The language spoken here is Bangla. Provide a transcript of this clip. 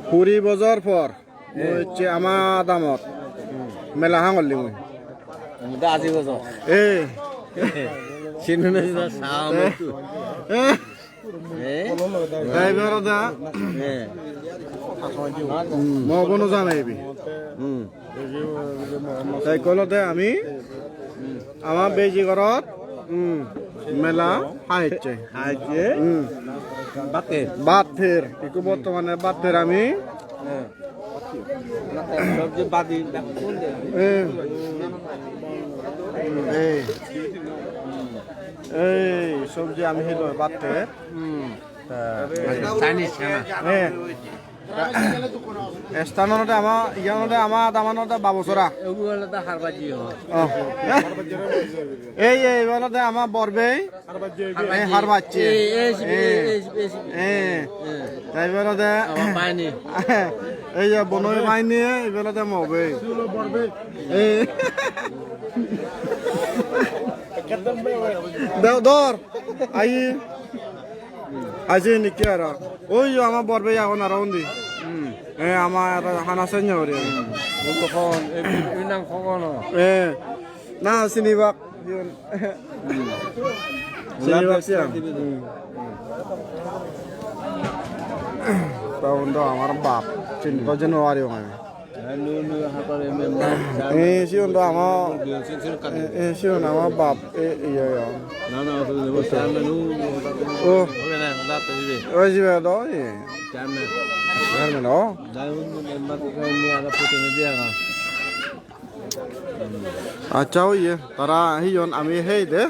পুরি বজার পর হচ্ছে আমার দামত মেলা হাঙলি মুই আজি বছর এ চিনুনে সাম ড্রাইভার দা মই কোনো জানাইবি তাই কলতে আমি আমার বেজি ঘরত মেলা হাইছে বাদ ফের একটু বর্তমানে বাদ ফের আমি এই সবজি আমি হিলো বাদ ফের স্থানতে আমার ইয়ানতে আমার দামানতে বাবুচরা এই এইবারতে আমার বরবে হার বাচ্চে এইবারতে এই যে বনই মাইনি এইবারতে মবে দেও ধর আই আজি নিকি আর ওই আমার বরবে এখন আর দি আমার হানা সেঞ্জা করে তখন নাম কখনো না চিনিবাক চিনিবাক তখন তো আমার বাপ চিনব জানুয়ারি মানে সিউন তো আমার সিউন আমার বাপ ও ওই যাবে তো Hermano. Acha oye, tara hiyon ami hey de.